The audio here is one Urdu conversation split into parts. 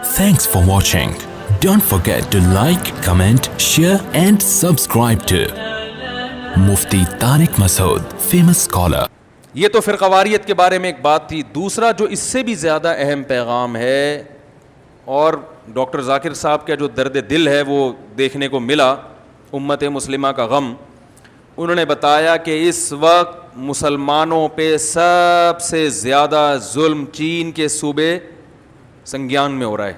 Thanks for watching. Don't forget to like, comment, share and subscribe to Mufti Tariq Masood, famous scholar. یہ تو فرقواریت کے بارے میں ایک بات تھی. دوسرا جو اس سے بھی زیادہ اہم پیغام ہے اور ڈاکٹر ذاکر صاحب کا جو درد دل ہے وہ دیکھنے کو ملا, امت مسلمہ کا غم. انہوں نے بتایا کہ اس وقت مسلمانوں پہ سب سے زیادہ ظلم چین کے صوبے سنگیان میں ہو رہا ہے,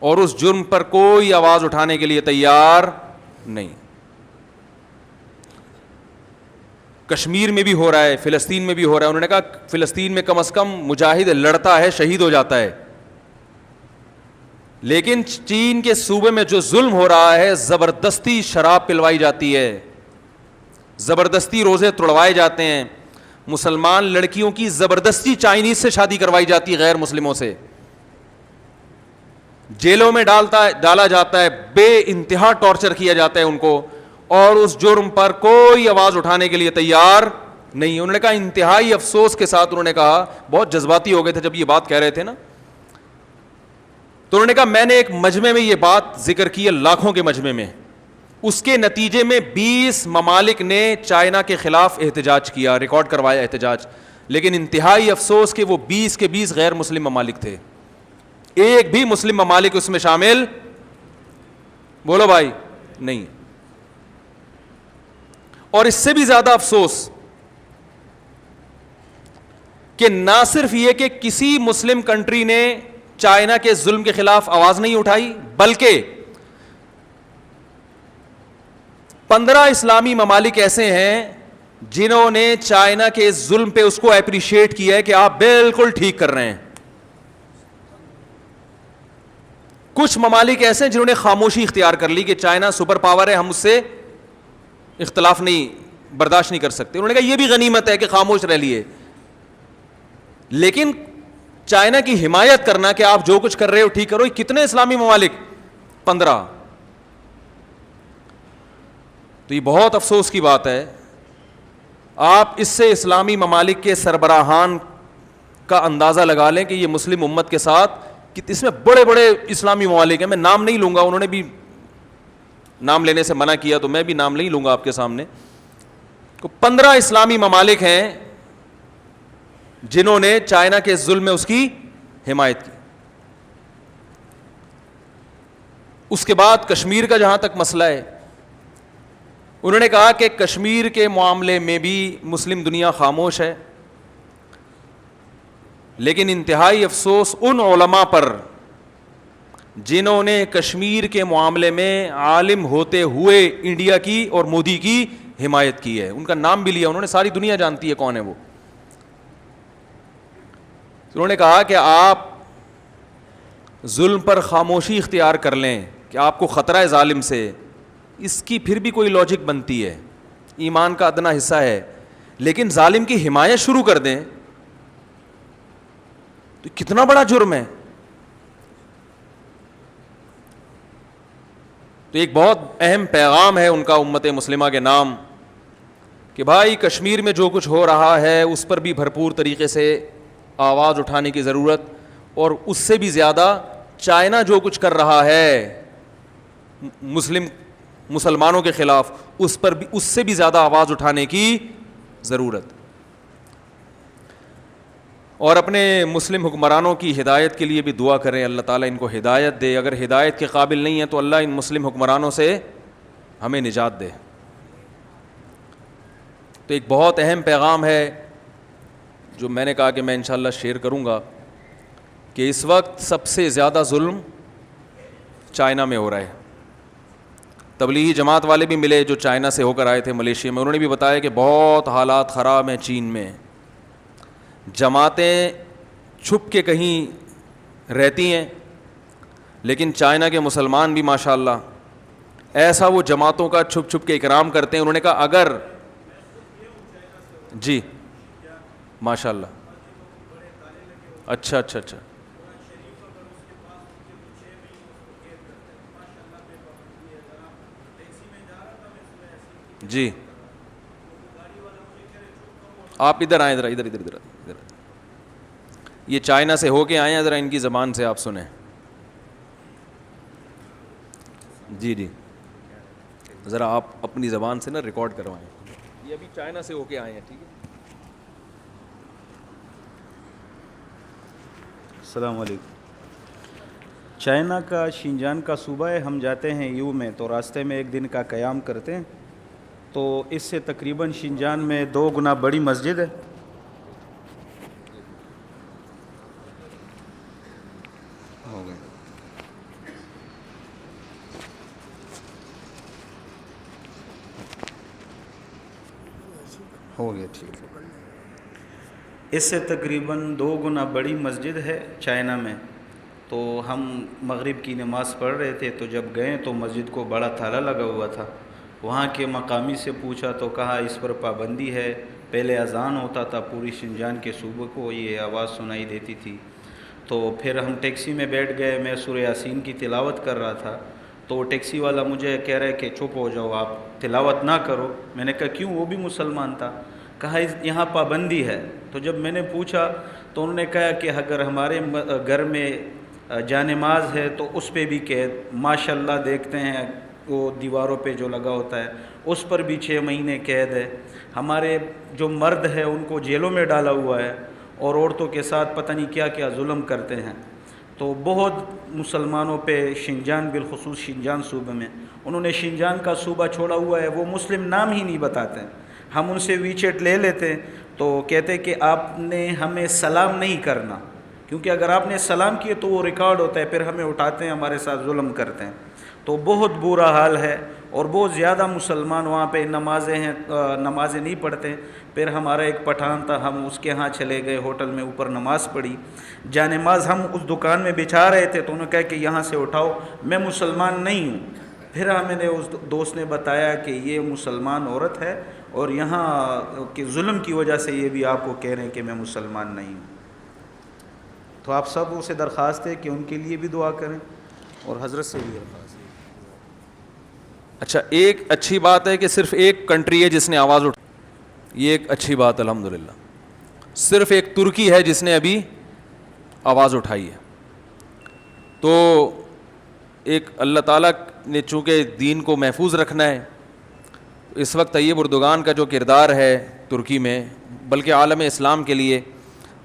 اور اس جرم پر کوئی آواز اٹھانے کے لیے تیار نہیں. کشمیر میں بھی ہو رہا ہے, فلسطین میں بھی ہو رہا ہے. انہوں نے کہا فلسطین میں کم از کم مجاہد لڑتا ہے, شہید ہو جاتا ہے, لیکن چین کے صوبے میں جو ظلم ہو رہا ہے, زبردستی شراب پلوائی جاتی ہے, زبردستی روزے توڑوائے جاتے ہیں, مسلمان لڑکیوں کی زبردستی چائنیز سے شادی کروائی جاتی ہے غیر مسلموں سے, جیلوں میں ڈالا جاتا ہے, بے انتہا ٹارچر کیا جاتا ہے ان کو, اور اس جرم پر کوئی آواز اٹھانے کے لیے تیار نہیں. انہوں نے کہا انتہائی افسوس کے ساتھ, انہوں نے کہا بہت جذباتی ہو گئے تھے جب یہ بات کہہ رہے تھے نا, تو انہوں نے کہا میں نے ایک مجمع میں یہ بات ذکر کی ہے, لاکھوں کے مجمع میں, اس کے نتیجے میں 20 ممالک نے چائنا کے خلاف احتجاج کیا, ریکارڈ کروایا احتجاج, لیکن انتہائی افسوس کہ وہ 20 کے 20 غیر مسلم ممالک تھے, ایک بھی مسلم ممالک اس میں شامل, بولو بھائی, نہیں. اور اس سے بھی زیادہ افسوس کہ نہ صرف یہ کہ کسی مسلم کنٹری نے چائنا کے ظلم کے خلاف آواز نہیں اٹھائی, بلکہ 15 اسلامی ممالک ایسے ہیں جنہوں نے چائنا کے ظلم پہ اس کو اپریشیٹ کیا ہے کہ آپ بالکل ٹھیک کر رہے ہیں. کچھ ممالک ایسے ہیں جنہوں نے خاموشی اختیار کر لی کہ چائنا سپر پاور ہے, ہم اس سے اختلاف نہیں برداشت نہیں کر سکتے. انہوں نے کہا یہ بھی غنیمت ہے کہ خاموش رہ لیے, لیکن چائنا کی حمایت کرنا کہ آپ جو کچھ کر رہے ہو ٹھیک کرو, کتنے اسلامی ممالک, 15. تو یہ بہت افسوس کی بات ہے. آپ اس سے اسلامی ممالک کے سربراہان کا اندازہ لگا لیں کہ یہ مسلم امت کے ساتھ, اس میں بڑے بڑے اسلامی ممالک ہیں, میں نام نہیں لوں گا, انہوں نے بھی نام لینے سے منع کیا تو میں بھی نام نہیں لوں گا آپ کے سامنے. 15 اسلامی ممالک ہیں جنہوں نے چائنا کے ظلم میں اس کی حمایت کی. اس کے بعد کشمیر کا جہاں تک مسئلہ ہے, انہوں نے کہا کہ کشمیر کے معاملے میں بھی مسلم دنیا خاموش ہے, لیکن انتہائی افسوس ان علماء پر جنہوں نے کشمیر کے معاملے میں عالم ہوتے ہوئے انڈیا کی اور مودی کی حمایت کی ہے. ان کا نام بھی لیا انہوں نے, ساری دنیا جانتی ہے کون ہے وہ. انہوں نے کہا کہ آپ ظلم پر خاموشی اختیار کر لیں کہ آپ کو خطرہ ہے ظالم سے, اس کی پھر بھی کوئی لاجک بنتی ہے, ایمان کا ادنا حصہ ہے, لیکن ظالم کی حمایت شروع کر دیں تو کتنا بڑا جرم ہے. تو ایک بہت اہم پیغام ہے ان کا امت مسلمہ کے نام کہ بھائی کشمیر میں جو کچھ ہو رہا ہے اس پر بھی بھرپور طریقے سے آواز اٹھانے کی ضرورت, اور اس سے بھی زیادہ چائنا جو کچھ کر رہا ہے مسلمانوں کے خلاف, اس پر بھی, اس سے بھی زیادہ آواز اٹھانے کی ضرورت. اور اپنے مسلم حکمرانوں کی ہدایت کے لیے بھی دعا کریں, اللہ تعالیٰ ان کو ہدایت دے. اگر ہدایت کے قابل نہیں ہے تو اللہ ان مسلم حکمرانوں سے ہمیں نجات دے. تو ایک بہت اہم پیغام ہے جو میں نے کہا کہ میں انشاءاللہ شیئر کروں گا کہ اس وقت سب سے زیادہ ظلم چائنا میں ہو رہا ہے. تبلیغی جماعت والے بھی ملے جو چائنا سے ہو کر آئے تھے ملیشیا میں, انہوں نے بھی بتایا کہ بہت حالات خراب ہیں چین میں. جماعتیں چھپ کے کہیں رہتی ہیں, لیکن چائنا کے مسلمان بھی ماشاءاللہ ایسا وہ جماعتوں کا چھپ چھپ کے اکرام کرتے ہیں. انہوں نے کہا اگر, جی ماشاءاللہ, اچھا اچھا اچھا, جی آپ ادھر آئیں, ادھر ادھر ادھر ادھر ادھر. یہ چائنا سے ہو کے آئے ہیں, ذرا ان کی زبان سے آپ سنیں. جی جی ذرا آپ اپنی زبان سے نا ریکارڈ کروائیں. یہ ابھی چائنا سے ہو کے آئے ہیں. ٹھیک ہے. السلام علیکم. چائنا کا شینجان کا صوبہ ہے. ہم جاتے ہیں یو میں, تو راستے میں ایک دن کا قیام کرتے ہیں. تو اس سے تقریباً شینجان میں 2 گنا بڑی مسجد ہے. ہو گیا ٹھیک ہے. اس سے تقریباً 2 گنا بڑی مسجد ہے چائنا میں. تو ہم مغرب کی نماز پڑھ رہے تھے, تو جب گئے تو مسجد کو بڑا تالا لگا ہوا تھا. وہاں کے مقامی سے پوچھا تو کہا اس پر پابندی ہے. پہلے اذان ہوتا تھا پوری شینجان کے صوبے کو, یہ آواز سنائی دیتی تھی. تو پھر ہم ٹیکسی میں بیٹھ گئے. میں سورہ یاسین کی تلاوت کر رہا تھا, تو ٹیکسی والا مجھے کہہ رہا ہے کہ چپ ہو جاؤ, آپ تلاوت نہ کرو. میں نے کہا کیوں, وہ بھی مسلمان تھا. کہا یہاں پابندی ہے. تو جب میں نے پوچھا تو انہوں نے کہا کہ اگر ہمارے گھر میں جانماز ہے تو اس پہ بھی قید. ماشاء اللہ دیکھتے ہیں وہ دیواروں پہ جو لگا ہوتا ہے اس پر بھی 6 مہینے قید ہے. ہمارے جو مرد ہے ان کو جیلوں میں ڈالا ہوا ہے, اور عورتوں کے ساتھ پتہ نہیں کیا کیا ظلم کرتے ہیں. تو بہت مسلمانوں پہ شینجان, بالخصوص شینجان صوبے میں, انہوں نے شینجان کا صوبہ چھوڑا ہوا ہے. وہ مسلم نام ہی نہیں بتاتے. ہم ان سے ویچیٹ لے لیتے تو کہتے کہ آپ نے ہمیں سلام نہیں کرنا, کیونکہ اگر آپ نے سلام کیے تو وہ ریکارڈ ہوتا ہے, پھر ہمیں اٹھاتے ہیں, ہمارے ساتھ ظلم کرتے ہیں. تو بہت برا حال ہے. اور بہت زیادہ مسلمان وہاں پہ نمازیں نہیں پڑھتے. پھر ہمارا ایک پٹھان تھا, ہم اس کے ہاں چلے گئے, ہوٹل میں اوپر نماز پڑھی. جانماز ہم اس دکان میں بچھا رہے تھے تو انہوں نے کہا کہ یہاں سے اٹھاؤ, میں مسلمان نہیں ہوں. پھر ہمیں نے اس دوست نے بتایا کہ یہ مسلمان عورت ہے, اور یہاں کے ظلم کی وجہ سے یہ بھی آپ کو کہہ رہے ہیں کہ میں مسلمان نہیں ہوں. تو آپ سب سے درخواست ہے کہ ان کے لیے بھی دعا کریں, اور حضرت سے بھی درخواست ہے. اچھا, ایک اچھی بات ہے کہ صرف ایک کنٹری ہے جس نے آواز اٹھائی, یہ ایک اچھی بات الحمدللہ. صرف ایک ترکی ہے جس نے ابھی آواز اٹھائی ہے. تو ایک اللہ تعالیٰ نے چونکہ دین کو محفوظ رکھنا ہے, اس وقت طیب اردگان کا جو کردار ہے ترکی میں بلکہ عالم اسلام کے لیے,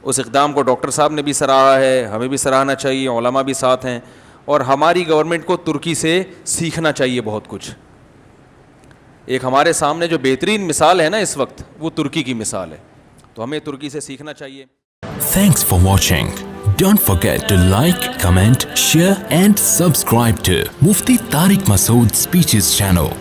اس اقدام کو ڈاکٹر صاحب نے بھی سراہا ہے, ہمیں بھی سراہنا چاہیے, علماء بھی ساتھ ہیں, اور ہماری گورنمنٹ کو ترکی سے سیکھنا چاہیے بہت کچھ. ایک ہمارے سامنے جو بہترین مثال ہے نا اس وقت, وہ ترکی کی مثال ہے, تو ہمیں ترکی سے سیکھنا چاہیے. Thanks for watching. Don't forget to like, comment, share and subscribe to Mufti Tariq Masood Speeches channel.